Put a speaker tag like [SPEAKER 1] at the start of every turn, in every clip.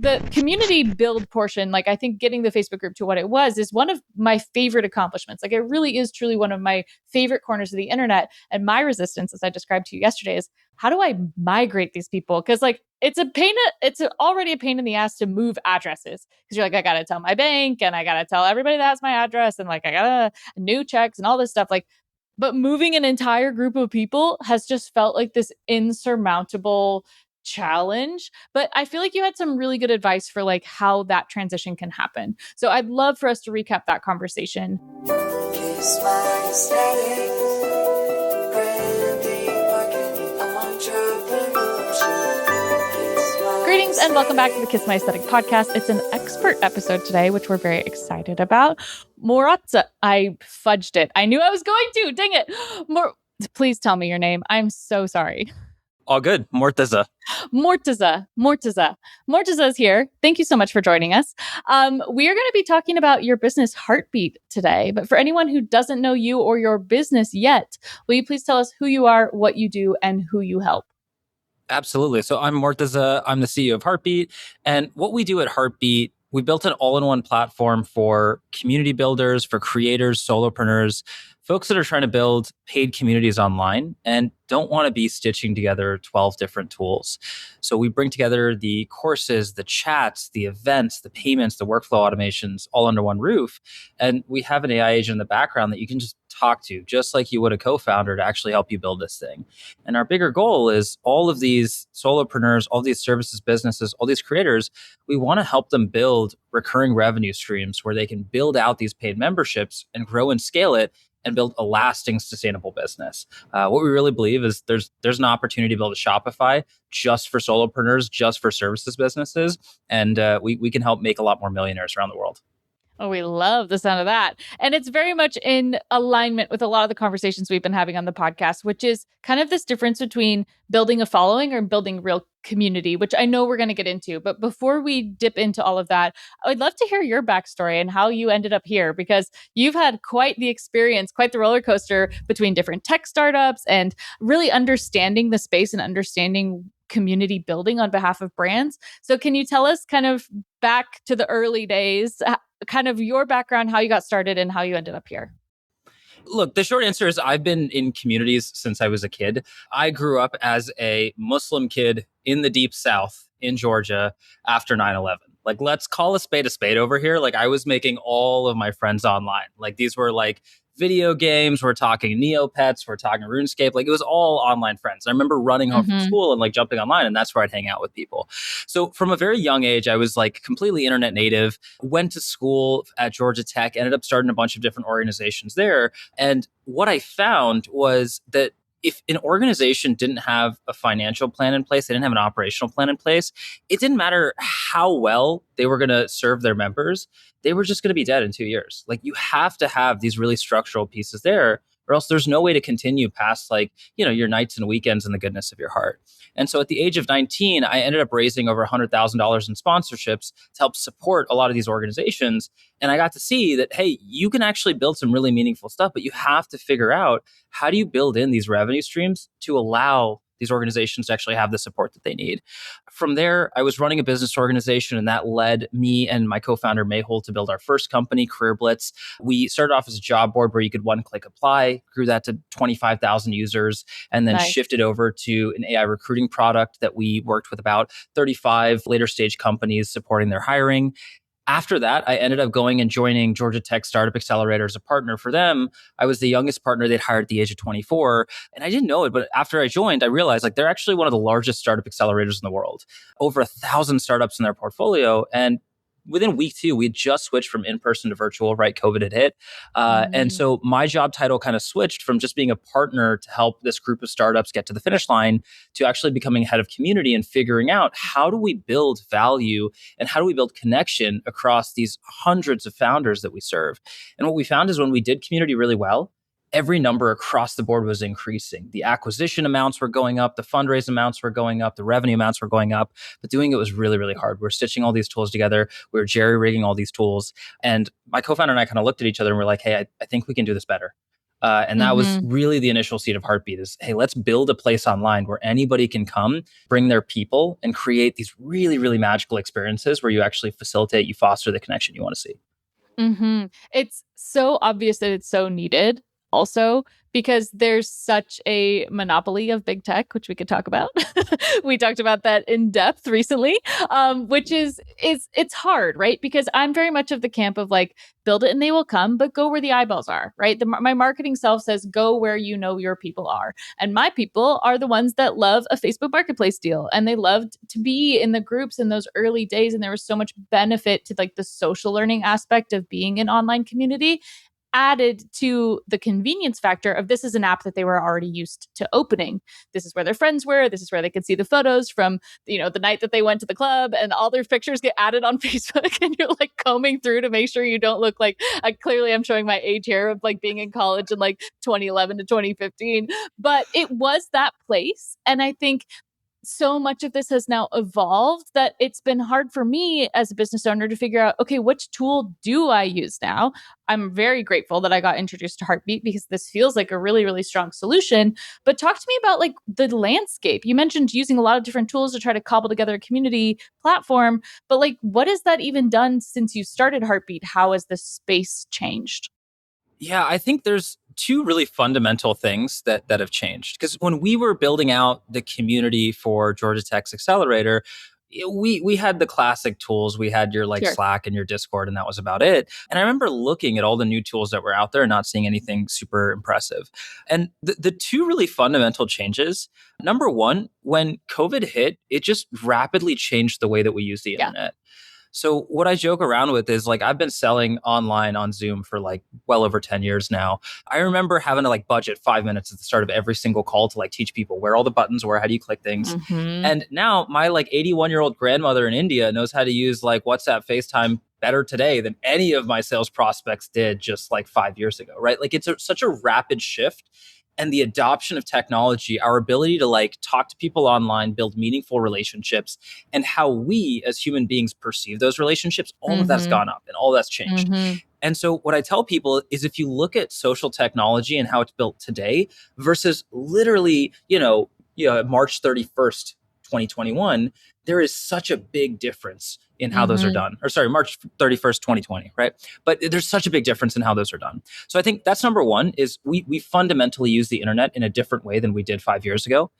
[SPEAKER 1] the community build portion, like I think getting the Facebook group to what it was is one of my favorite accomplishments. Like it really is truly one of my favorite corners of the internet. And my resistance, as I described to you yesterday, is how do I migrate these people? Because like it's already a pain in the ass to move addresses because you're like, I got to tell my bank and I got to tell everybody that has my address and like I got to new checks and all this stuff. Like, but moving an entire group of people has just felt like this insurmountable challenge. But I feel like you had some really good advice for like how that transition can happen. So I'd love for us to recap that conversation. Greetings and welcome back to the Kiss My Aesthetic podcast. It's an expert episode today, which we're very excited about. Murtaza, I fudged it. I knew I was going to. Dang it. Please tell me your name. I'm so sorry.
[SPEAKER 2] All good. Murtaza.
[SPEAKER 1] Murtaza is here. Thank you so much for joining us. We are going to be talking about your business Heartbeat today. But for anyone who doesn't know you or your business yet, will you please tell us who you are, what you do, and who you help?
[SPEAKER 2] Absolutely. So I'm Murtaza. I'm the CEO of Heartbeat. And what we do at Heartbeat, we built an all-in-one platform for community builders, for creators, solopreneurs, folks that are trying to build paid communities online and don't want to be stitching together 12 different tools. So we bring together the courses, the chats, the events, the payments, the workflow automations all under one roof. And we have an AI agent in the background that you can just talk to, just like you would a co-founder, to actually help you build this thing. And our bigger goal is all of these solopreneurs, all these services businesses, all these creators, we want to help them build recurring revenue streams where they can build out these paid memberships and grow and scale it and build a lasting, sustainable business. What we really believe is there's an opportunity to build a Shopify just for solopreneurs, just for services businesses, and we can help make a lot more millionaires around the world.
[SPEAKER 1] Oh, we love the sound of that. And it's very much in alignment with a lot of the conversations we've been having on the podcast, which is kind of this difference between building a following or building real community, which I know we're going to get into. But before we dip into all of that, I would love to hear your backstory and how you ended up here, because you've had quite the experience, quite the roller coaster between different tech startups and really understanding the space and understanding community building on behalf of brands. So can you tell us kind of back to the early days, kind of your background, how you got started and how you ended up here?
[SPEAKER 2] Look, the short answer is I've been in communities since I was a kid. I grew up as a Muslim kid in the deep South in Georgia after 9/11. Like, let's call a spade over here. Like, I was making all of my friends online. Like, these were like video games. We're talking Neopets. We're talking RuneScape. Like, it was all online friends. I remember running home from school and like jumping online, and that's where I'd hang out with people. So from a very young age, I was like completely internet native, went to school at Georgia Tech, ended up starting a bunch of different organizations there. And what I found was that if an organization didn't have a financial plan in place, they didn't have an operational plan in place, it didn't matter how well they were going to serve their members, they were just going to be dead in 2 years. Like, you have to have these really structural pieces there, or else there's no way to continue past like, your nights and weekends and the goodness of your heart. And so at the age of 19, I ended up raising over $100,000 in sponsorships to help support a lot of these organizations. And I got to see that, hey, you can actually build some really meaningful stuff, but you have to figure out, how do you build in these revenue streams to allow these organizations to actually have the support that they need. From there, I was running a business organization, and that led me and my co-founder Mayhol to build our first company, Career Blitz. We started off as a job board where you could one-click apply, grew that to 25,000 users, and then shifted over to an AI recruiting product that we worked with about 35 later stage companies supporting their hiring. After that, I ended up going and joining Georgia Tech Startup Accelerator as a partner for them. I was the youngest partner they'd hired at the age of 24. And I didn't know it, but after I joined, I realized like they're actually one of the largest startup accelerators in the world. Over 1,000 startups in their portfolio. And within week 2, we had just switched from in-person to virtual, right? COVID had hit. And so my job title kind of switched from just being a partner to help this group of startups get to the finish line to actually becoming head of community and figuring out, how do we build value and how do we build connection across these hundreds of founders that we serve? And what we found is when we did community really well, every number across the board was increasing. The acquisition amounts were going up, the fundraise amounts were going up, the revenue amounts were going up, but doing it was really, really hard. We're stitching all these tools together. We're jerry-rigging all these tools. And my co-founder and I kind of looked at each other and we're like, hey, I think we can do this better. And that was really the initial seed of Heartbeat is, hey, let's build a place online where anybody can come, bring their people, and create these really, really magical experiences where you actually facilitate, you foster the connection you want to see.
[SPEAKER 1] It's so obvious that it's so needed also because there's such a monopoly of big tech, which we could talk about. We talked about that in depth recently, which is it's hard, right? Because I'm very much of the camp of like build it and they will come, but go where the eyeballs are, right? My marketing self says go where you know your people are, and my people are the ones that love a Facebook Marketplace deal, and they loved to be in the groups in those early days, and there was so much benefit to like the social learning aspect of being an online community added to the convenience factor of this is an app that they were already used to opening. This is where their friends were. This is where they could see the photos from, the night that they went to the club, and all their pictures get added on Facebook. And you're like combing through to make sure you don't look like, clearly I'm showing my age here of like being in college in like 2011 to 2015. But it was that place. And I think so much of this has now evolved that it's been hard for me as a business owner to figure out, okay, which tool do I use now? I'm very grateful that I got introduced to Heartbeat because this feels like a really, really strong solution. But talk to me about like the landscape. You mentioned using a lot of different tools to try to cobble together a community platform, but like, what has that even done since you started Heartbeat? How has the space changed?
[SPEAKER 2] Yeah, I think there's two really fundamental things that have changed. Because when we were building out the community for Georgia Tech's accelerator, we had the classic tools. We had your like
[SPEAKER 1] Sure.
[SPEAKER 2] Slack and your Discord, and that was about it. And I remember looking at all the new tools that were out there and not seeing anything super impressive. And the two really fundamental changes, number one, when COVID hit, it just rapidly changed the way that we use the internet. So what I joke around with is like I've been selling online on Zoom for like well over 10 years now. I remember having to like budget 5 minutes at the start of every single call to like teach people where all the buttons were, how do you click things. And now my like 81-year-old grandmother in India knows how to use like WhatsApp, FaceTime better today than any of my sales prospects did just like 5 years ago, right? Like it's such a rapid shift. And the adoption of technology, our ability to like talk to people online, build meaningful relationships, and how we as human beings perceive those relationships, all of that's gone up and all that's changed. And so what I tell people is if you look at social technology and how it's built today versus literally, March 31st, 2021, there is such a big difference in how those are done. Or sorry, March 31st, 2020, right? But there's such a big difference in how those are done. So I think that's number one is we fundamentally use the internet in a different way than we did 5 years ago.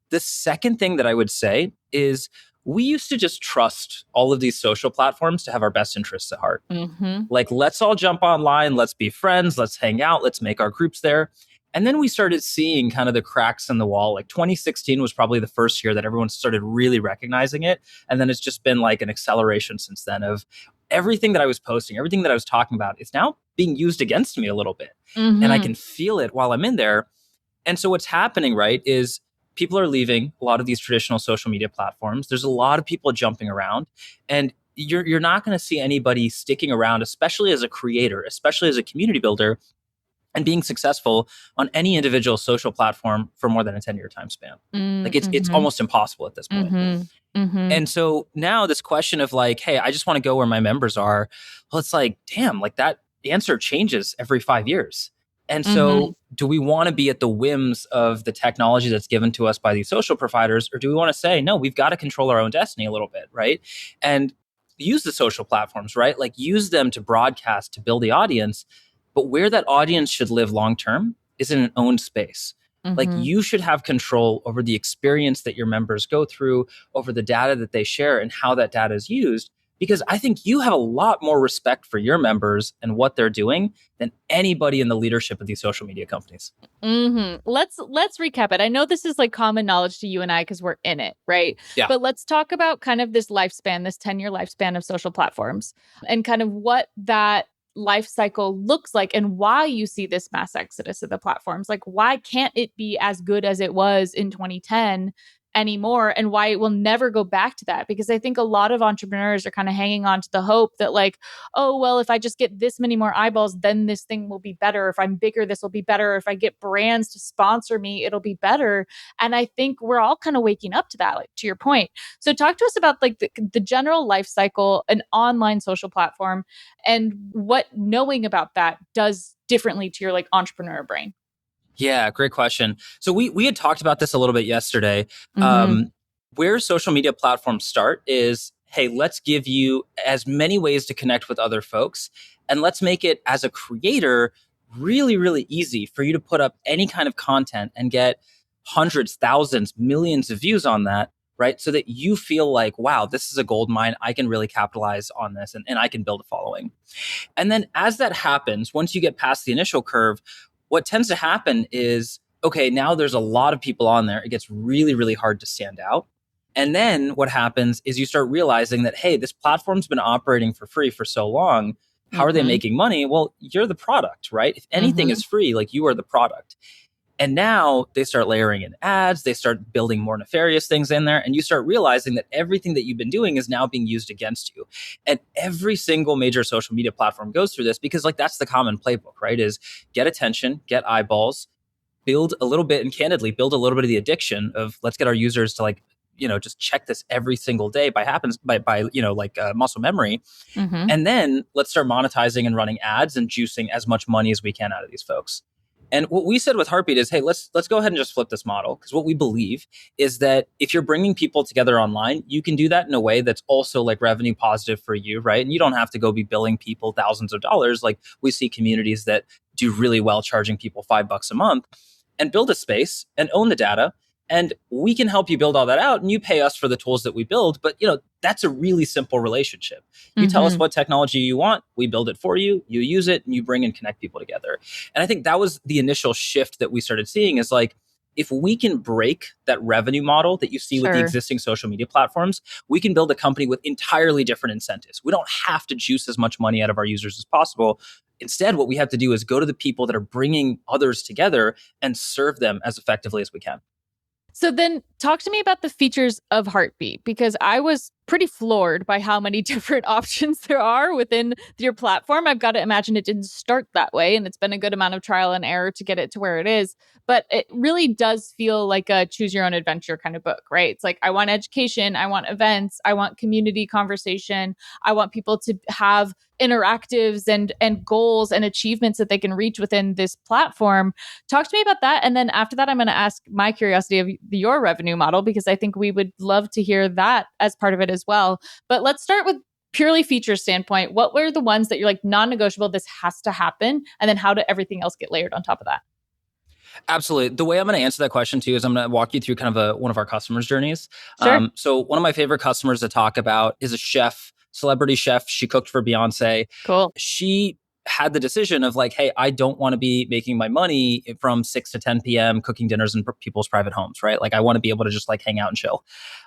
[SPEAKER 2] The second thing that I would say is we used to just trust all of these social platforms to have our best interests at heart. Like, let's all jump online, let's be friends, let's hang out, let's make our groups there. And then we started seeing kind of the cracks in the wall. Like 2016 was probably the first year that everyone started really recognizing it. And then it's just been like an acceleration since then of everything that I was posting, everything that I was talking about is now being used against me a little bit. And I can feel it while I'm in there. And so what's happening, right, is people are leaving a lot of these traditional social media platforms. There's a lot of people jumping around, and you're not going to see anybody sticking around, especially as a creator, especially as a community builder, and being successful on any individual social platform for more than a 10-year time span. Like it's almost impossible at this point. And so now this question of like, hey, I just want to go where my members are. Well, it's like, damn, like that answer changes every 5 years. And so do we want to be at the whims of the technology that's given to us by these social providers? Or do we want to say, no, we've got to control our own destiny a little bit, right? And use the social platforms, right? Like use them to broadcast, to build the audience. But where that audience should live long-term is in an owned space. Like you should have control over the experience that your members go through, over the data that they share and how that data is used. Because I think you have a lot more respect for your members and what they're doing than anybody in the leadership of these social media companies.
[SPEAKER 1] Let's recap it. I know this is like common knowledge to you and I because we're in it, right?
[SPEAKER 2] Yeah.
[SPEAKER 1] But let's talk about kind of this lifespan, this 10-year lifespan of social platforms, and kind of what that life cycle looks like and why you see this mass exodus of the platforms. Like, why can't it be as good as it was in 2010 anymore, and why it will never go back to that? Because I think a lot of entrepreneurs are kind of hanging on to the hope that like, oh, well, if I just get this many more eyeballs, then this thing will be better. If I'm bigger, this will be better. If I get brands to sponsor me, it'll be better. And I think we're all kind of waking up to that, like to your point. So talk to us about like the general life cycle, an online social platform, and what knowing about that does differently to your like entrepreneur brain?
[SPEAKER 2] Yeah, great question. So we had talked about this a little bit yesterday.
[SPEAKER 1] Mm-hmm.
[SPEAKER 2] Um, where social media platforms start is, hey, let's give you as many ways to connect with other folks, and let's make it as a creator really, really easy for you to put up any kind of content and get hundreds, thousands, millions of views on that, right? So that you feel like, wow, this is a gold mine. I can really capitalize on this and I can build a following. And then as that happens, once you get past the initial curve, what tends to happen is, okay, now there's a lot of people on there. It gets really, really hard to stand out. And then what happens is you start realizing that, hey, this platform's been operating for free for so long. How are they
[SPEAKER 1] Mm-hmm.
[SPEAKER 2] making money? Well, you're the product, right? If anything
[SPEAKER 1] Mm-hmm.
[SPEAKER 2] is free, like you are the product. And now they start layering in ads, they start building more nefarious things in there, and you start realizing that everything that you've been doing is now being used against you. And every single major social media platform goes through this because like that's the common playbook, right? Is get attention, get eyeballs, build a little bit, and candidly build a little bit of the addiction of let's get our users to like, just check this every single day by muscle memory.
[SPEAKER 1] Mm-hmm.
[SPEAKER 2] And then let's start monetizing and running ads and juicing as much money as we can out of these folks. And what we said with Heartbeat is, hey, let's go ahead and just flip this model. Because what we believe is that if you're bringing people together online, you can do that in a way that's also like revenue positive for you, right? And you don't have to go be billing people thousands of dollars. Like we see communities that do really well charging people $5 a month, and build a space and own the data. And we can help you build all that out, and you pay us for the tools that we build. But that's a really simple relationship. You tell us
[SPEAKER 1] Mm-hmm.
[SPEAKER 2] what technology you want, we build it for you, you use it, and you bring and connect people together. And I think that was the initial shift that we started seeing is like, if we can break that revenue model that you see with the
[SPEAKER 1] Sure.
[SPEAKER 2] existing social media platforms, we can build a company with entirely different incentives. We don't have to juice as much money out of our users as possible. Instead, what we have to do is go to the people that are bringing others together and serve them as effectively as we can.
[SPEAKER 1] So then talk to me about the features of Heartbeat, because I was pretty floored by how many different options there are within your platform. I've got to imagine it didn't start that way, and it's been a good amount of trial and error to get it to where it is. But it really does feel like a choose your own adventure kind of book, right? It's like, I want education, I want events, I want community conversation, I want people to have interactives and goals and achievements that they can reach within this platform. Talk to me about that. And then after that, I'm going to ask my curiosity of your revenue model, because I think we would love to hear that as part of it as well. But let's start with purely feature standpoint. What were the ones that you're like non-negotiable, this has to happen? And then how did everything else get layered on top of that?
[SPEAKER 2] Absolutely. The way I'm going to answer that question too is I'm going to walk you through kind of one of our customers' journeys.
[SPEAKER 1] Sure.
[SPEAKER 2] So one of my favorite customers to talk about is a chef, celebrity chef. She cooked for Beyonce.
[SPEAKER 1] Cool.
[SPEAKER 2] She had the decision of like, hey, I don't want to be making my money from 6 to 10 p.m. cooking dinners in people's private homes, right? Like I want to be able to just like hang out and chill.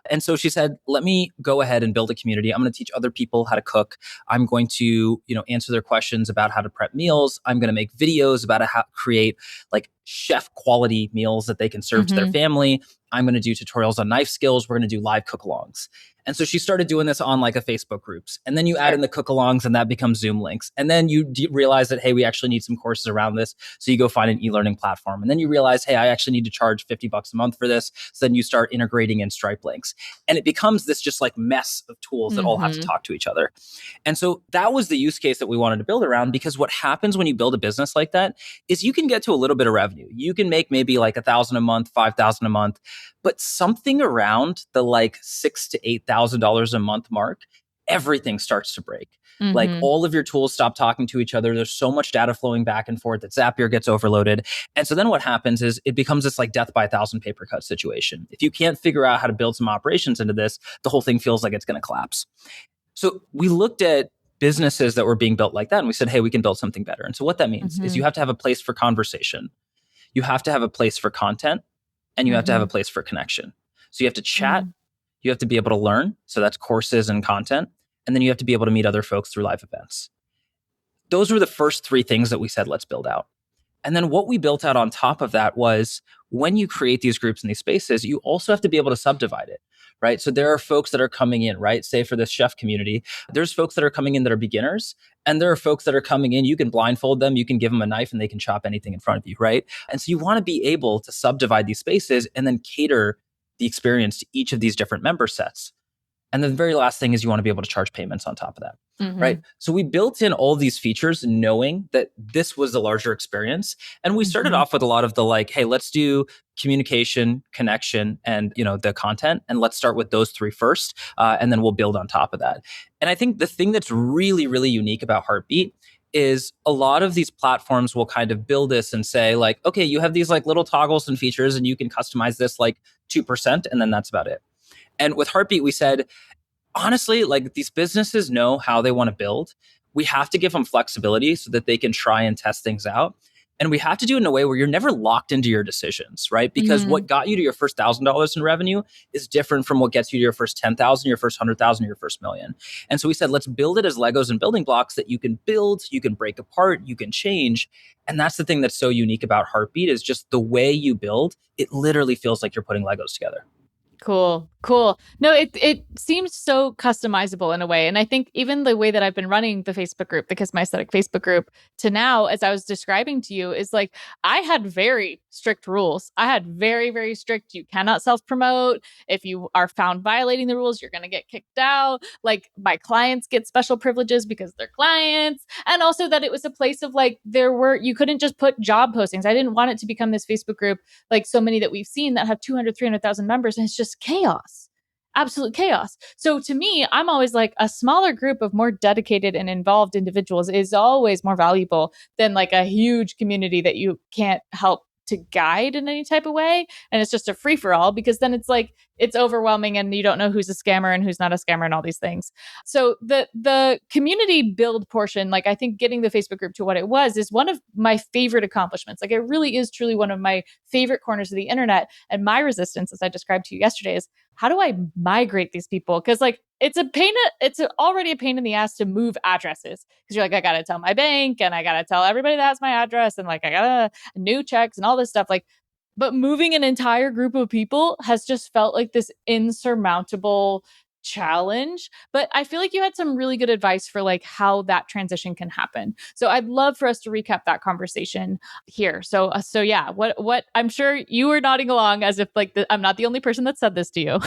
[SPEAKER 2] And so she said, let me go ahead and build a community. I'm going to teach other people how to cook. I'm going to, answer their questions about how to prep meals. I'm going to make videos about how to create like chef quality meals that they can serve to their family. I'm going to do tutorials on knife skills. We're going to do live cook-alongs. And so she started doing this on like a Facebook groups. And then you add in the cook-alongs and that becomes Zoom links. And then you realize that, hey, we actually need some courses around this. So you go find an e-learning platform. And then you realize, hey, I actually need to charge $50 a month for this. So then you start integrating in Stripe links. And it becomes this just like mess of tools that all have to talk to each other. And so that was the use case that we wanted to build around, because what happens when you build a business like that is you can get to a little bit of revenue. You can make maybe like $1,000 a month, $5,000 a month, but something around the like $6,000 to $8,000 a month mark, everything starts to break. Like all of your tools stop talking to each other. There's so much data flowing back and forth that Zapier gets overloaded. And so then what happens is it becomes this like death by 1,000 paper cut situation. If you can't figure out how to build some operations into this, the whole thing feels like it's going to collapse. So we looked at businesses that were being built like that, and we said, hey, we can build something better. And so what that means is you have to have a place for conversation. You have to have a place for content, and you have to have a place for connection. So you have to chat, you have to be able to learn. So that's courses and content. And then you have to be able to meet other folks through live events. Those were the first three things that we said, let's build out. And then what we built out on top of that was, when you create these groups and these spaces, you also have to be able to subdivide it, right? So there are folks that are coming in, right? Say for this chef community, there's folks that are coming in that are beginners, and there are folks that are coming in, you can blindfold them, you can give them a knife and they can chop anything in front of you, right? And so you want to be able to subdivide these spaces and then cater the experience to each of these different member sets. And the very last thing is you want to be able to charge payments on top of that.
[SPEAKER 1] Mm-hmm.
[SPEAKER 2] Right. So we built in all these features knowing that this was the larger experience. And we started
[SPEAKER 1] Mm-hmm.
[SPEAKER 2] off with a lot of the like, hey, let's do communication, connection, and the content. And let's start with those three first. And then we'll build on top of that. And I think the thing that's really, really unique about Heartbeat is a lot of these platforms will kind of build this and say like, okay, you have these like little toggles and features and you can customize this like 2%, and then that's about it. And with Heartbeat, we said, honestly, like these businesses know how they want to build. We have to give them flexibility so that they can try and test things out. And we have to do it in a way where you're never locked into your decisions, right? Because
[SPEAKER 1] Mm-hmm.
[SPEAKER 2] what got you to your first $1,000 in revenue is different from what gets you to your first 10,000, your first 100,000, your first million. And so we said, let's build it as Legos and building blocks that you can build, you can break apart, you can change. And that's the thing that's so unique about Heartbeat is just the way you build. It literally feels like you're putting Legos together.
[SPEAKER 1] Cool. Cool. No, it seems so customizable in a way. And I think even the way that I've been running the Facebook group, the Kiss My Aesthetic Facebook group, to now, as I was describing to you, is like I had very strict rules. I had very, very strict, you cannot self-promote. If you are found violating the rules, you're gonna get kicked out. Like my clients get special privileges because they're clients. And also that it was a place of like you couldn't just put job postings. I didn't want it to become this Facebook group like so many that we've seen that have 200, 300,000 members, and it's just chaos, absolute chaos. So to me, I'm always like a smaller group of more dedicated and involved individuals is always more valuable than like a huge community that you can't help to guide in any type of way. And it's just a free for all because then it's like, it's overwhelming and you don't know who's a scammer and who's not a scammer and all these things. So the community build portion, like I think getting the Facebook group to what it was is one of my favorite accomplishments. Like it really is truly one of my favorite corners of the internet. And my resistance, as I described to you yesterday, is how do I migrate these people? Because like it's already a pain in the ass to move addresses because you're like, I gotta tell my bank and I gotta tell everybody that has my address and like I gotta new checks and all this stuff. Like, but moving an entire group of people has just felt like this insurmountable challenge. But I feel like you had some really good advice for like how that transition can happen. So I'd love for us to recap that conversation here. So yeah, what I'm sure you were nodding along as if like I'm not the only person that said this to you.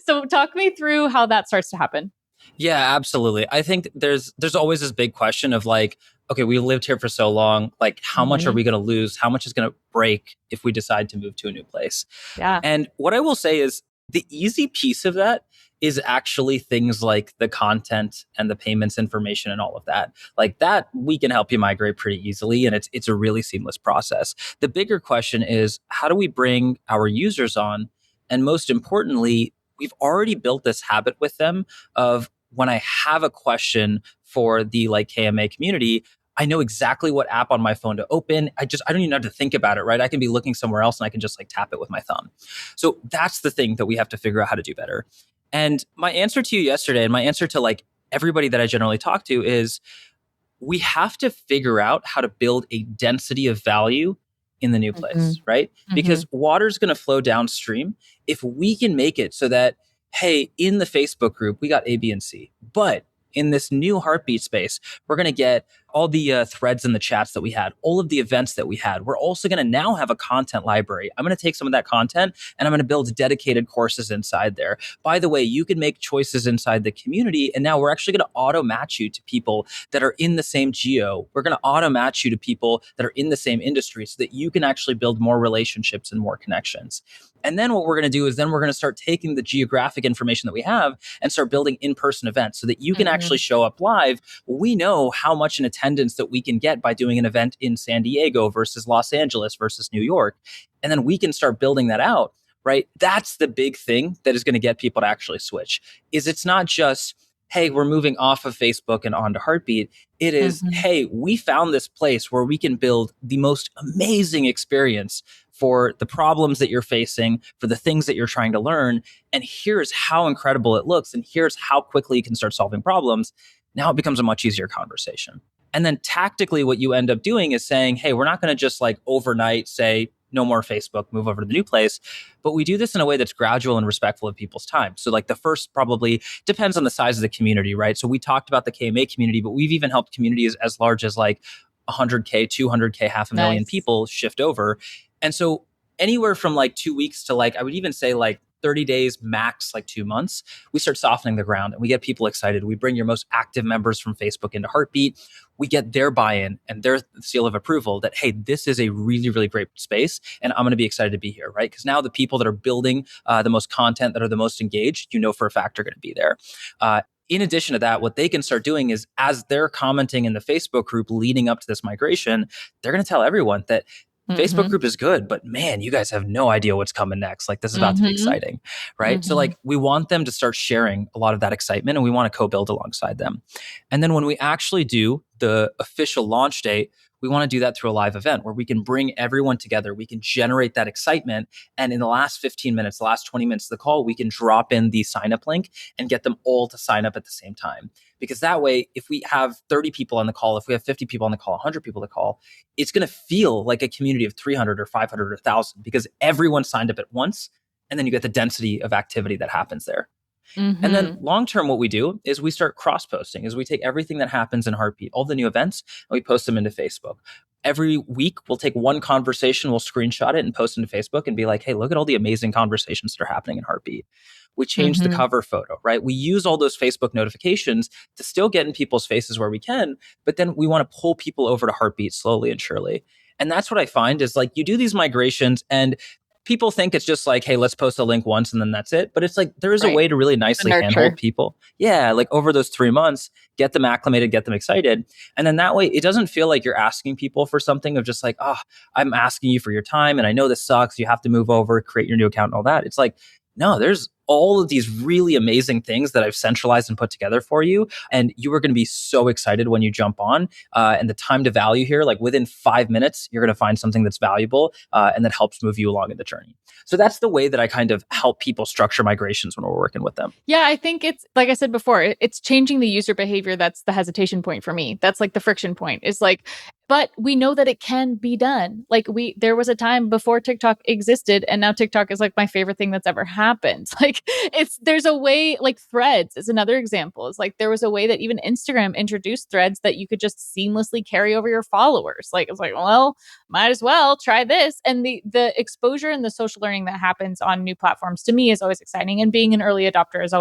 [SPEAKER 1] So talk me through how that starts to happen.
[SPEAKER 2] Yeah, absolutely. I think there's always this big question of like, okay, we lived here for so long. Like, how much are we going to lose? How much is going to break if we decide to move to a new place?
[SPEAKER 1] Yeah.
[SPEAKER 2] And what I will say is the easy piece of that is actually things like the content and the payments information and all of that. Like that, we can help you migrate pretty easily, and it's a really seamless process. The bigger question is how do we bring our users on? And most importantly, we've already built this habit with them of when I have a question for the like KMA community, I know exactly what app on my phone to open. I don't even have to think about it, right? I can be looking somewhere else and I can just like tap it with my thumb. So that's the thing that we have to figure out how to do better. And my answer to you yesterday and my answer to like everybody that I generally talk to is we have to figure out how to build a density of value in the new place, right? Because water's going to flow downstream. If we can make it so that, hey, in the Facebook group, we got A, B, and C, but in this new Heartbeat space, we're going to get all the threads and the chats that we had, all of the events that we had. We're also going to now have a content library. I'm going to take some of that content and I'm going to build dedicated courses inside there. By the way, you can make choices inside the community. And now we're actually going to auto match you to people that are in the same geo. We're going to auto match you to people that are in the same industry so that you can actually build more relationships and more connections. And then what we're going to do is then we're going to start taking the geographic information that we have and start building in-person events so that you can actually show up live. We know how much in attendance that we can get by doing an event in San Diego versus Los Angeles versus New York. And then we can start building that out, right? That's the big thing that is going to get people to actually switch. Is it's not just, hey, we're moving off of Facebook and onto Heartbeat. It is, hey, we found this place where we can build the most amazing experience for the problems that you're facing, for the things that you're trying to learn. And here's how incredible it looks. And here's how quickly you can start solving problems. Now it becomes a much easier conversation. And then tactically, what you end up doing is saying, hey, we're not going to just like overnight say, no more Facebook, move over to the new place. But we do this in a way that's gradual and respectful of people's time. So like the first probably depends on the size of the community, right? So we talked about the KMA community, but we've even helped communities as large as like 100K, 200K, 500,000 people shift over. And so anywhere from like 2 weeks to like, I would even say like 30 days, max like 2 months, we start softening the ground and we get people excited. We bring your most active members from Facebook into Heartbeat. We get their buy-in and their seal of approval that, hey, this is a really, really great space and I'm going to be excited to be here, right? Because now the people that are building the most content, that are the most engaged, for a fact are going to be there. In addition to that, what they can start doing is as they're commenting in the Facebook group leading up to this migration, they're going to tell everyone that Facebook group is good, but man, you guys have no idea what's coming next. Like this is about to be exciting, right? So like we want them to start sharing a lot of that excitement and we want to co-build alongside them. And then when we actually do the official launch date, we want to do that through a live event where we can bring everyone together. We can generate that excitement. And in the last 15 minutes, the last 20 minutes of the call, we can drop in the sign up link and get them all to sign up at the same time. Because that way, if we have 30 people on the call, if we have 50 people on the call, 100 people on the call, it's going to feel like a community of 300 or 500 or 1,000 because everyone signed up at once. And then you get the density of activity that happens there. And then long-term, what we do is we start cross-posting, is we take everything that happens in Heartbeat, all the new events, and we post them into Facebook. Every week, we'll take one conversation, we'll screenshot it and post it into Facebook and be like, hey, look at all the amazing conversations that are happening in Heartbeat. We change the cover photo, right? We use all those Facebook notifications to still get in people's faces where we can, but then we want to pull people over to Heartbeat slowly and surely. And that's what I find is like you do these migrations and people think it's just like, hey, let's post a link once and then that's it. But it's like there is a way to really nicely handhold people. Yeah, like over those 3 months, get them acclimated, get them excited. And then that way, it doesn't feel like you're asking people for something of just like, oh, I'm asking you for your time. And I know this sucks. You have to move over, create your new account and all that. It's like, no, there's all of these really amazing things that I've centralized and put together for you. And you are going to be so excited when you jump on. And the time to value here, like within 5 minutes, you're going to find something that's valuable and that helps move you along in the journey. So that's the way that I kind of help people structure migrations when we're working with them.
[SPEAKER 1] Yeah, I think it's, like I said before, it's changing the user behavior. That's the hesitation point for me. That's like the friction point. It's like, but we know that it can be done. Like there was a time before TikTok existed and now TikTok is like my favorite thing that's ever happened. Like there's a way, like Threads is another example. It's like there was a way that even Instagram introduced Threads that you could just seamlessly carry over your followers. Like it's like, well, might as well try this. And the exposure and the social learning that happens on new platforms to me is always exciting. And being an early adopter has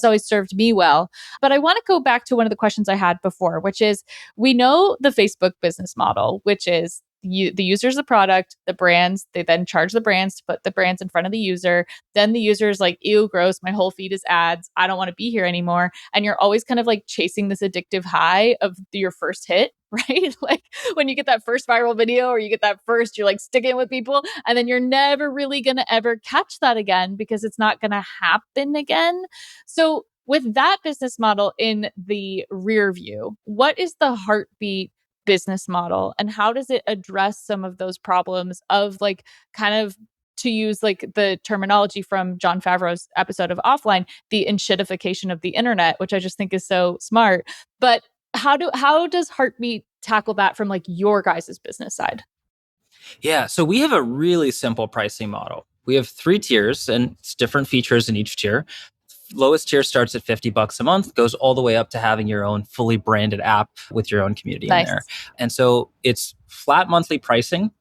[SPEAKER 1] always served me well. But I want to go back to one of the questions I had before, which is we know the Facebook business model, which is the user's the product, the brands, they then charge the brands to put the brands in front of the user. Then the user's like, ew, gross, my whole feed is ads. I don't want to be here anymore. And you're always kind of like chasing this addictive high of your first hit, right? Like when you get that first viral video or you get that first, you're like sticking with people and then you're never really going to ever catch that again because it's not going to happen again. So with that business model in the rear view, what is the Heartbeat business model and how does it address some of those problems of like kind of, to use like the terminology from Jon Favreau's episode of Offline, the enshittification of the internet, which I just think is so smart. But how does Heartbeat tackle that from like your guys' business side?
[SPEAKER 2] Yeah, so we have a really simple pricing model. We have 3 tiers and it's different features in each tier. Lowest tier starts at $50 a month, goes all the way up to having your own fully branded app with your own community in there. And so it's flat monthly pricing.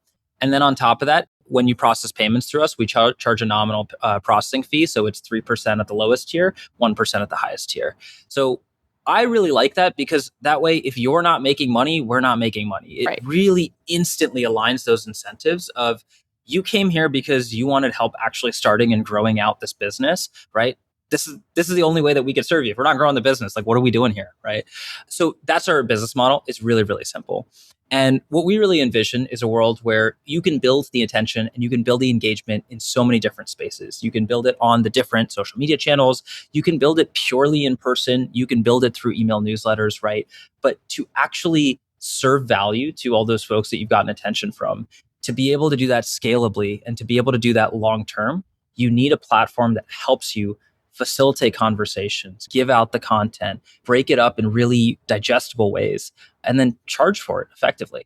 [SPEAKER 2] And then on top of that, when you process payments through us, we charge a nominal processing fee. So it's 3% at the lowest tier, 1% at the highest tier. So I really like that because that way, if you're not making money, we're not making money. It really instantly aligns those incentives of you came here because you wanted help actually starting and growing out this business, right? This is the only way that we could serve you. If we're not growing the business, like what are we doing here, right? So that's our business model. It's really, really simple. And what we really envision is a world where you can build the attention and you can build the engagement in so many different spaces. You can build it on the different social media channels. You can build it purely in person. You can build it through email newsletters, right? But to actually serve value to all those folks that you've gotten attention from, to be able to do that scalably and to be able to do that long term, you need a platform that helps you facilitate conversations, give out the content, break it up in really digestible ways, and then charge for it effectively.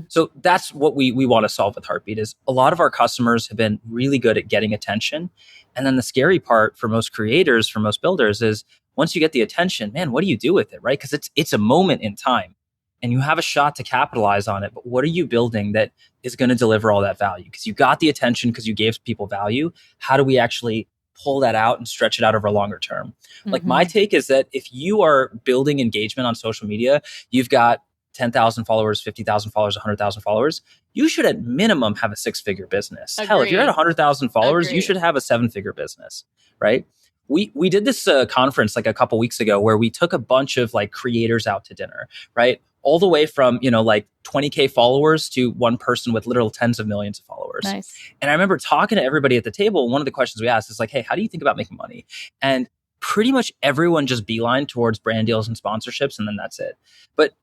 [SPEAKER 2] So that's what we want to solve with Heartbeat is a lot of our customers have been really good at getting attention. And then the scary part for most creators, for most builders is once you get the attention, man, what do you do with it, right? Because it's a moment in time and you have a shot to capitalize on it. But what are you building that is going to deliver all that value? Because you got the attention because you gave people value. How do we actually pull that out and stretch it out over a longer term. Like my
[SPEAKER 1] Mm-hmm.
[SPEAKER 2] take is that if you are building engagement on social media, you've got 10,000 followers, 50,000 followers, 100,000 followers, you should at minimum have a six-figure business. Hell, if you're at
[SPEAKER 1] Agree.
[SPEAKER 2] 100,000 followers, you
[SPEAKER 1] Agree.
[SPEAKER 2] should have a seven-figure business, right? We did this conference like a couple weeks ago where we took a bunch of like creators out to dinner, right? All the way from, like 20K followers to one person with literal tens of millions of followers.
[SPEAKER 1] Nice.
[SPEAKER 2] And I remember talking to everybody at the table. One of the questions we asked is like, hey, how do you think about making money? And pretty much everyone just beeline towards brand deals and sponsorships, and then that's it. But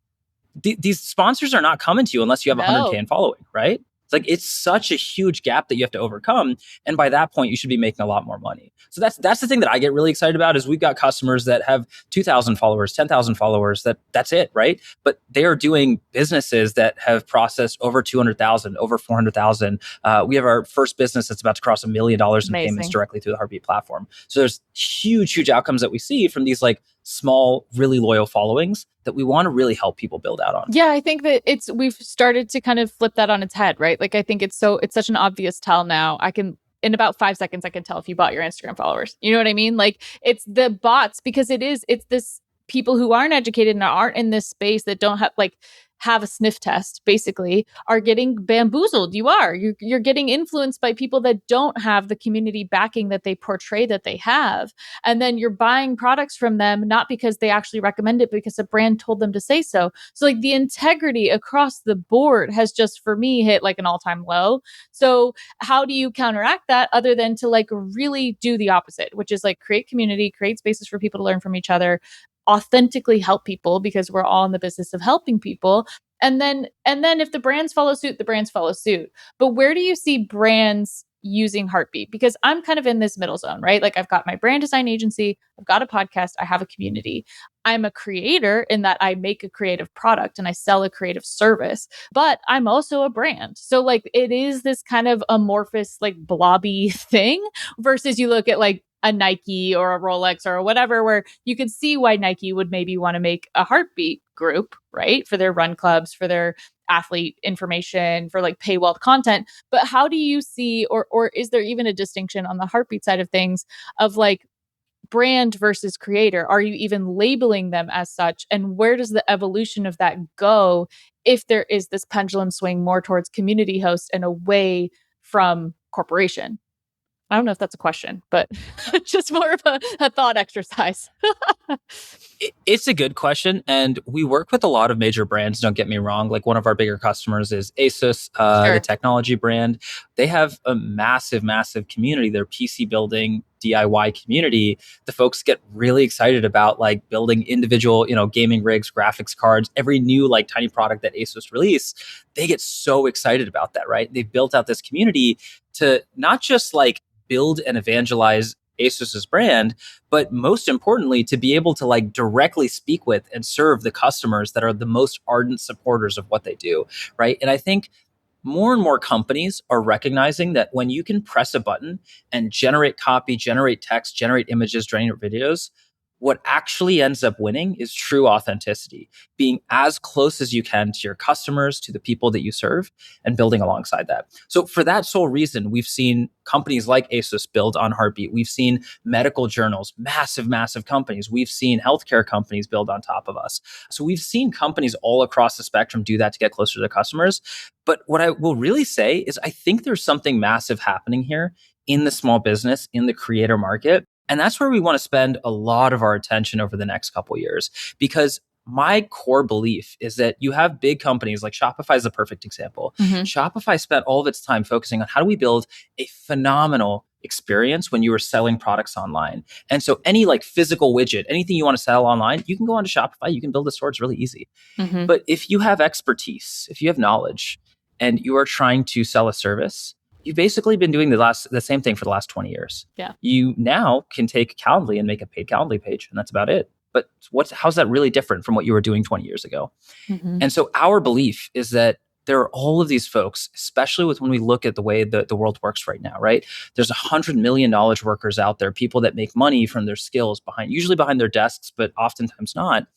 [SPEAKER 2] these sponsors are not coming to you unless you have 100K in following, right? It's like, it's such a huge gap that you have to overcome. And by that point, you should be making a lot more money. So that's the thing that I get really excited about is we've got customers that have 2,000 followers, 10,000 followers, that's it, right? But they are doing businesses that have processed over 200,000, over 400,000. We have our first business that's about to cross $1 million in payments directly through the Heartbeat platform. So there's huge outcomes that we see from these like small, really loyal followings that we want to really help people build out on.
[SPEAKER 1] Yeah, I think that we've started to kind of flip that on its head, right? Like I think it's such an obvious tell now. In about 5 seconds, I can tell if you bought your Instagram followers. You know what I mean? Like it's the bots because it's this people who aren't educated and aren't in this space that don't have a sniff test, basically, are getting bamboozled. You're getting influenced by people that don't have the community backing that they portray that they have. And then you're buying products from them, not because they actually recommend it, but because a brand told them to say so. So like the integrity across the board has just, for me, hit like an all-time low. So how do you counteract that other than to like really do the opposite, which is like create community, create spaces for people to learn from each other, authentically help people because we're all in the business of helping people. And then if the brands follow suit, the brands follow suit. But where do you see brands using Heartbeat? Because I'm kind of in this middle zone, right? Like I've got my brand design agency, I've got a podcast, I have a community. I'm a creator in that I make a creative product and I sell a creative service, but I'm also a brand. So like it is this kind of amorphous, like blobby thing versus you look at like a Nike or a Rolex or whatever, where you could see why Nike would maybe want to make a Heartbeat group, right? For their run clubs, for their athlete information, for like paywalled content. But how do you see, or is there even a distinction on the Heartbeat side of things of like brand versus creator? Are you even labeling them as such? And where does the evolution of that go if there is this pendulum swing more towards community host and away from corporation? I don't know if that's a question, but just more of a thought exercise.
[SPEAKER 2] It's a good question. And we work with a lot of major brands, don't get me wrong. Like one of our bigger customers is Asus, the technology brand. They have a massive community. Their PC building DIY community. The folks get really excited about like building individual, gaming rigs, graphics cards, every new like tiny product that Asus release. They get so excited about that, right? They've built out this community to not just like build and evangelize Asus's brand, but most importantly, to be able to like directly speak with and serve the customers that are the most ardent supporters of what they do, right? And I think more and more companies are recognizing that when you can press a button and generate copy, generate text, generate images, generate videos, what actually ends up winning is true authenticity, being as close as you can to your customers, to the people that you serve, and building alongside that. So for that sole reason, we've seen companies like Asus build on Heartbeat. We've seen medical journals, massive companies. We've seen healthcare companies build on top of us. So we've seen companies all across the spectrum do that to get closer to their customers. But what I will really say is I think there's something massive happening here in the small business, in the creator market. And that's where we want to spend a lot of our attention over the next couple of years, because my core belief is that you have big companies like Shopify is a perfect example.
[SPEAKER 1] Mm-hmm.
[SPEAKER 2] Shopify spent all of its time focusing on how do we build a phenomenal experience when you were selling products online. And so any like physical widget, anything you want to sell online, you can go onto Shopify, you can build a store, it's really easy.
[SPEAKER 1] Mm-hmm.
[SPEAKER 2] But if you have expertise, if you have knowledge, and you are trying to sell a service, you've basically been doing the same thing for the last 20 years.
[SPEAKER 1] Yeah.
[SPEAKER 2] You now can take Calendly and make a paid Calendly page, and that's about it. But how's that really different from what you were doing 20 years ago?
[SPEAKER 1] Mm-hmm.
[SPEAKER 2] And so our belief is that there are all of these folks, especially with when we look at the way the world works right now, right? There's $100 million workers out there, people that make money from their skills usually behind their desks, but oftentimes not,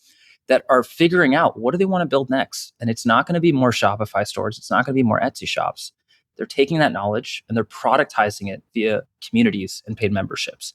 [SPEAKER 2] that are figuring out what do they want to build next. And it's not going to be more Shopify stores. It's not going to be more Etsy shops. They're taking that knowledge and they're productizing it via communities and paid memberships.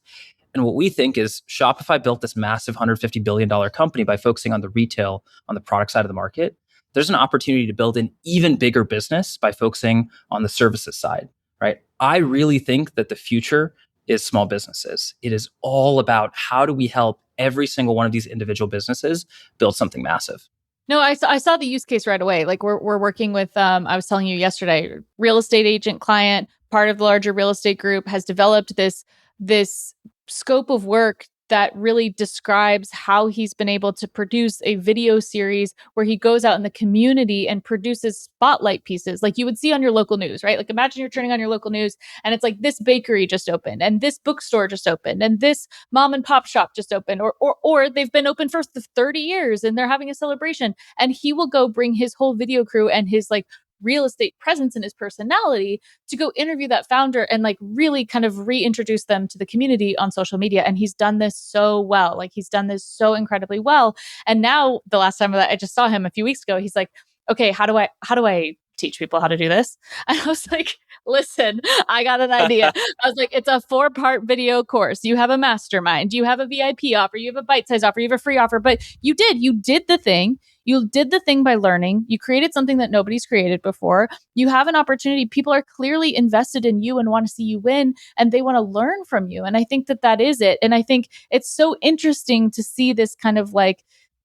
[SPEAKER 2] And what we think is Shopify built this massive $150 billion company by focusing on the retail, on the product side of the market. There's an opportunity to build an even bigger business by focusing on the services side, right? I really think that the future is small businesses. It is all about how do we help every single one of these individual businesses build something massive.
[SPEAKER 1] No, I saw the use case right away. Like we're working with I was telling you yesterday, real estate agent client, part of the larger real estate group, has developed this scope of work that really describes how he's been able to produce a video series where he goes out in the community and produces spotlight pieces like you would see on your local news, right? Like imagine you're turning on your local news and it's like this bakery just opened and this bookstore just opened and this mom and pop shop just opened or they've been open for 30 years and they're having a celebration, and he will go bring his whole video crew and his like real estate presence and his personality to go interview that founder and like really kind of reintroduce them to the community on social media. And he's done this so well. Like he's done this so incredibly well. And now the last time that I just saw him a few weeks ago, he's like, okay, how do I teach people how to do this? And I was like, listen, I got an idea. I was like, it's a 4-part video course. You have a mastermind, you have a VIP offer, you have a bite size offer, you have a free offer, but you did the thing. You did the thing by learning. You created something that nobody's created before. You have an opportunity. People are clearly invested in you and want to see you win, and they want to learn from you. And I think that is it. And I think it's so interesting to see this kind of like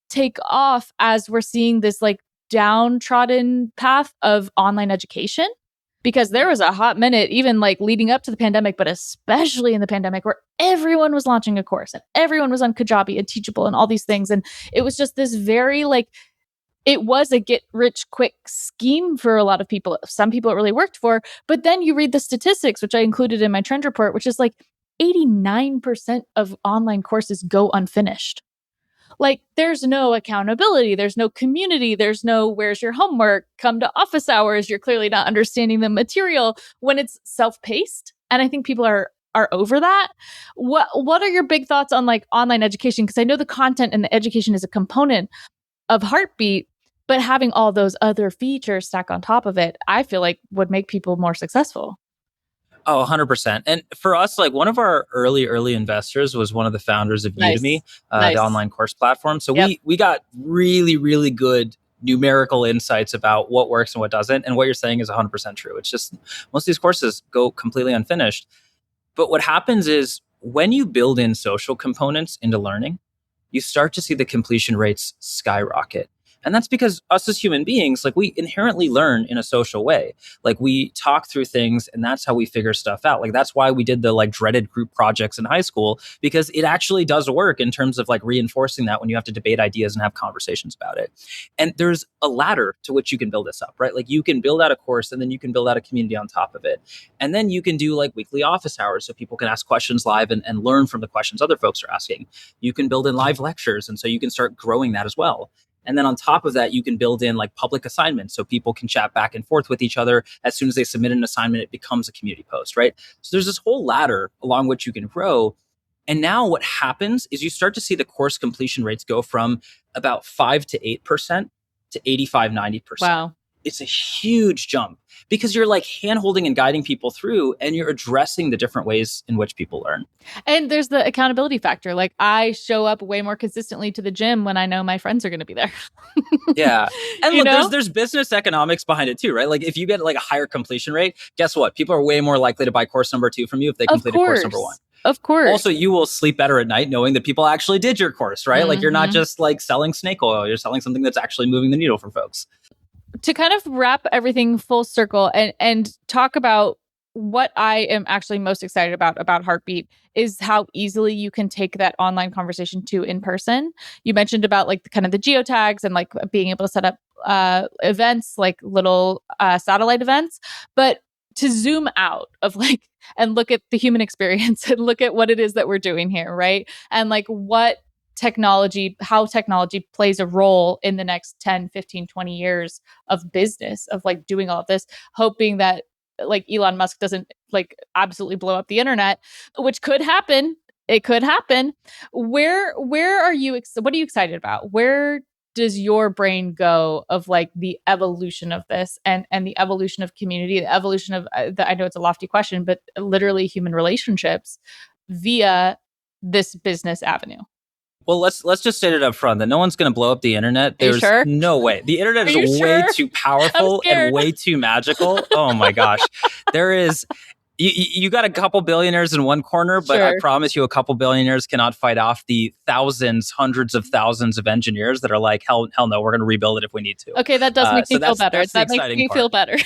[SPEAKER 1] take off as we're seeing this like downtrodden path of online education. Because there was a hot minute, even like leading up to the pandemic, but especially in the pandemic, where everyone was launching a course and everyone was on Kajabi and Teachable and all these things. And it was just this very like, it was a get rich quick scheme for a lot of people. Some people it really worked for. But then you read the statistics, which I included in my trend report, which is like 89% of online courses go unfinished. Like there's no accountability, there's no community, there's no where's your homework, come to office hours, you're clearly not understanding the material when it's self-paced. And I think people are over that. What are your big thoughts on like online education? Because I know the content and the education is a component of Heartbeat, but having all those other features stack on top of it, I feel like would make people more successful.
[SPEAKER 2] Oh, 100%. And for us, like one of our early investors was one of the founders of Udemy,
[SPEAKER 1] Nice.
[SPEAKER 2] the online course platform. So
[SPEAKER 1] Yep.
[SPEAKER 2] we got really good numerical insights about what works and what doesn't. And what you're saying is 100% true. It's just most of these courses go completely unfinished. But what happens is when you build in social components into learning, you start to see the completion rates skyrocket. And that's because us as human beings, like we inherently learn in a social way. Like we talk through things and that's how we figure stuff out. Like that's why we did the like dreaded group projects in high school, because it actually does work in terms of like reinforcing that when you have to debate ideas and have conversations about it. And there's a ladder to which you can build this up, right? Like you can build out a course and then you can build out a community on top of it. And then you can do like weekly office hours so people can ask questions live and learn from the questions other folks are asking. You can build in live lectures. And so you can start growing that as well. And then on top of that, you can build in like public assignments so people can chat back and forth with each other. As soon as they submit an assignment, it becomes a community post, right? So there's this whole ladder along which you can grow. And now what happens is you start to see the course completion rates go from about 5 to 8% to 85, 90%.
[SPEAKER 1] Wow.
[SPEAKER 2] It's a huge jump because you're like hand-holding and guiding people through and you're addressing the different ways in which people learn.
[SPEAKER 1] And there's the accountability factor. Like I show up way more consistently to the gym when I know my friends are going to be there.
[SPEAKER 2] Yeah. And
[SPEAKER 1] You
[SPEAKER 2] look,
[SPEAKER 1] know?
[SPEAKER 2] there's business economics behind it too, right? Like if you get like a higher completion rate, guess what? People are way more likely to buy course number 2 from you if they completed course number 1.
[SPEAKER 1] Of course.
[SPEAKER 2] Also, you will sleep better at night knowing that people actually did your course, right? Like you're not just like selling snake oil, you're selling something that's actually moving the needle for folks.
[SPEAKER 1] To kind of wrap everything full circle and talk about what I am actually most excited about Heartbeat is how easily you can take that online conversation to in person. You mentioned about like the kind of the geotags and like being able to set up events, like little satellite events, but to zoom out of like and look at the human experience and look at what it is that we're doing here, right? And like how technology plays a role in the next 10, 15, 20 years of business, of like doing all of this, hoping that like Elon Musk doesn't like absolutely blow up the internet, which could happen. It could happen. Where are you? What are you excited about? Where does your brain go of like the evolution of this and the evolution of community, the evolution of I know it's a lofty question, but literally human relationships via this business avenue?
[SPEAKER 2] Well, let's just state it up front that no one's going to blow up the internet.
[SPEAKER 1] Are you
[SPEAKER 2] There's
[SPEAKER 1] sure?
[SPEAKER 2] no way. The internet
[SPEAKER 1] Are
[SPEAKER 2] is
[SPEAKER 1] you
[SPEAKER 2] way
[SPEAKER 1] sure?
[SPEAKER 2] too
[SPEAKER 1] I'm
[SPEAKER 2] powerful and
[SPEAKER 1] scared.
[SPEAKER 2] way too magical. Oh my gosh. There is you got a couple billionaires in one corner, but I
[SPEAKER 1] Sure.
[SPEAKER 2] promise you a couple billionaires cannot fight off the thousands, hundreds of thousands of engineers that are like, hell no, we're going to rebuild it if we need to.
[SPEAKER 1] Okay, that does make
[SPEAKER 2] So
[SPEAKER 1] me feel better.
[SPEAKER 2] that's the
[SPEAKER 1] That makes
[SPEAKER 2] exciting
[SPEAKER 1] me
[SPEAKER 2] part.
[SPEAKER 1] feel better.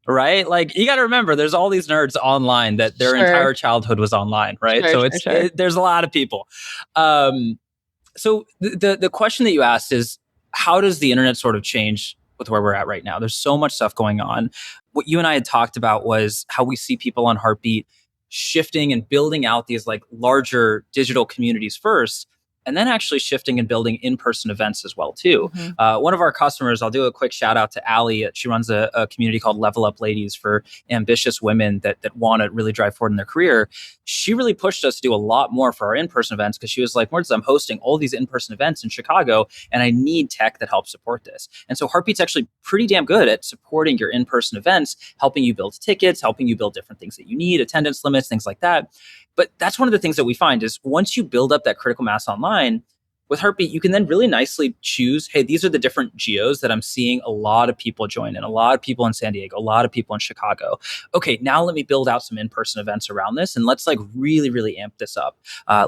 [SPEAKER 2] Right? Like you got to remember, there's all these nerds online that their
[SPEAKER 1] Sure.
[SPEAKER 2] entire childhood was online, right?
[SPEAKER 1] Sure,
[SPEAKER 2] So
[SPEAKER 1] sure.
[SPEAKER 2] there's a lot of people. So the question that you asked is, how does the internet sort of change with where we're at right now? There's so much stuff going on. What you and I had talked about was how we see people on Heartbeat shifting and building out these like larger digital communities first, and then actually shifting and building in-person events as well too. One of our customers, I'll do a quick shout out to Allie. She runs a community called Level Up Ladies for ambitious women that want to really drive forward in their career. She really pushed us to do a lot more for our in-person events because she was like, Murtaza, I'm hosting all these in-person events in Chicago and I need tech that helps support this. And so Heartbeat's actually pretty damn good at supporting your in-person events, helping you build tickets, helping you build different things that you need, attendance limits, things like that. But that's one of the things that we find is once you build up that critical mass online, with Heartbeat, you can then really nicely choose, hey, these are the different geos that I'm seeing a lot of people join in, a lot of people in San Diego, a lot of people in Chicago. Okay, now let me build out some in-person events around this and let's like really, really amp this up.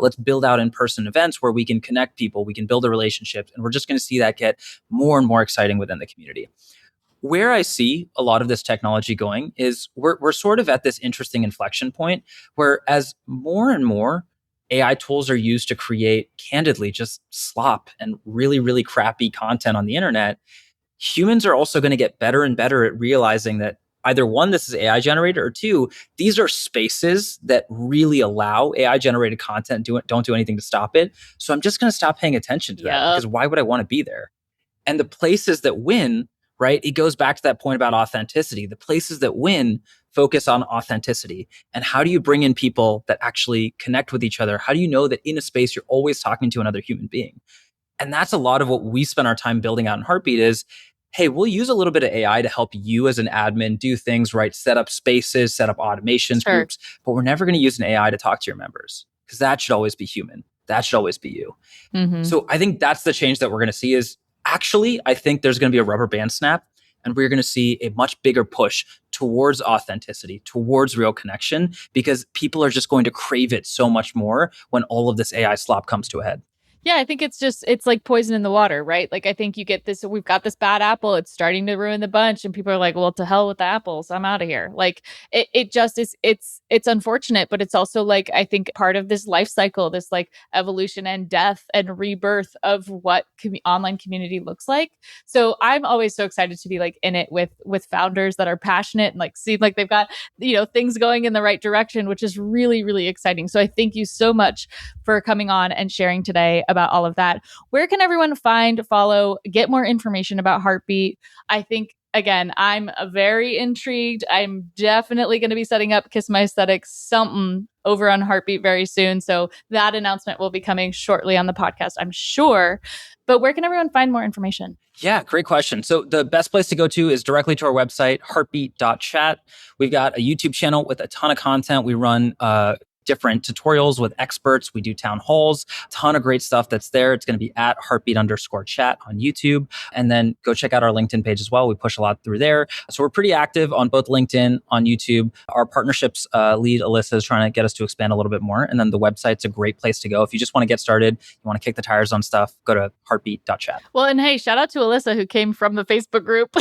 [SPEAKER 2] Let's build out in-person events where we can connect people, we can build a relationship, and we're just going to see that get more and more exciting within the community. Where I see a lot of this technology going is we're sort of at this interesting inflection point where as more and more AI tools are used to create candidly just slop and really, really crappy content on the internet, humans are also going to get better and better at realizing that either one, this is AI generated, or two, these are spaces that really allow AI generated content, don't do anything to stop it. So I'm just going to stop paying attention to that because why would I want to be there? And the places that win, right? It goes back to that point about authenticity. The places that win focus on authenticity. And how do you bring in people that actually connect with each other? How do you know that in a space you're always talking to another human being? And that's a lot of what we spend our time building out in Heartbeat is, hey, we'll use a little bit of AI to help you as an admin do things, right? Set up spaces, set up automations, groups, but we're never going to use an AI to talk to your members because that should always be human. That should always be you. So I think that's the change that we're going to see is actually, I think there's going to be a rubber band snap and we're going to see a much bigger push towards authenticity, towards real connection, because people are just going to crave it so much more when all of this AI slop comes to a head.
[SPEAKER 1] Yeah, I think it's like poison in the water, right? Like I think you get this, we've got this bad apple, it's starting to ruin the bunch, and people are like, well, to hell with the apples, I'm out of here. Like it just is, it's unfortunate, but it's also like, I think part of this life cycle, this like evolution and death and rebirth of what online community looks like. So I'm always so excited to be like in it with founders that are passionate and like seem like they've got, things going in the right direction, which is really, really exciting. So I thank you so much for coming on and sharing today about all of that. Where can everyone find, follow, get more information about Heartbeat? I think, again, I'm very intrigued. I'm definitely going to be setting up Kiss My Aesthetics something over on Heartbeat very soon. So that announcement will be coming shortly on the podcast, I'm sure. But where can everyone find more information?
[SPEAKER 2] Yeah, great question. So the best place to go to is directly to our website, heartbeat.chat. We've got a YouTube channel with a ton of content. We run different tutorials with experts. We do town halls, ton of great stuff that's there. It's going to be at heartbeat_chat on YouTube. And then go check out our LinkedIn page as well. We push a lot through there. So we're pretty active on both LinkedIn, on YouTube. Our partnerships lead, Alyssa, is trying to get us to expand a little bit more. And then the website's a great place to go. If you just want to get started, you want to kick the tires on stuff, go to heartbeat.chat.
[SPEAKER 1] Well, and hey, shout out to Alyssa who came from the Facebook group.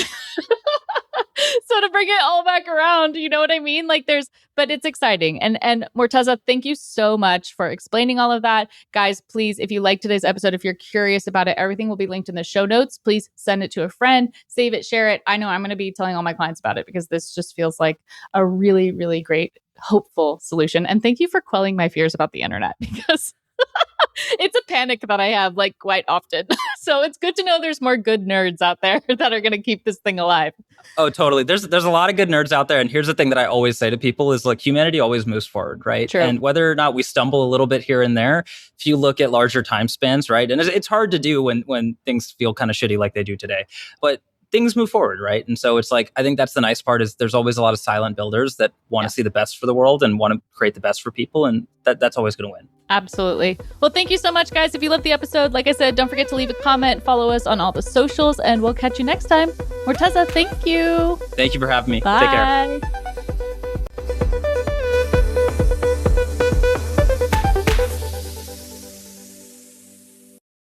[SPEAKER 1] So to bring it all back around, you know what I mean? Like but it's exciting. And Murtaza, thank you so much for explaining all of that. Guys, please, if you like today's episode, if you're curious about it, everything will be linked in the show notes. Please send it to a friend, save it, share it. I know I'm going to be telling all my clients about it because this just feels like a really, really great, hopeful solution. And thank you for quelling my fears about the internet because it's a panic that I have like quite often. So it's good to know there's more good nerds out there that are going to keep this thing alive.
[SPEAKER 2] Oh, totally. There's a lot of good nerds out there. And here's the thing that I always say to people is like humanity always moves forward, right?
[SPEAKER 1] True.
[SPEAKER 2] And whether or not we stumble a little bit here and there, if you look at larger time spans, right? And it's hard to do when things feel kind of shitty like they do today. But things move forward, right? And so it's like, I think that's the nice part is there's always a lot of silent builders that want to see the best for the world and want to create the best for people. And that's always going to win.
[SPEAKER 1] Absolutely. Well, thank you so much, guys. If you loved the episode, like I said, don't forget to leave a comment, follow us on all the socials, and we'll catch you next time. Murtaza, thank you.
[SPEAKER 2] Thank you for having me.
[SPEAKER 1] Bye.
[SPEAKER 2] Take care.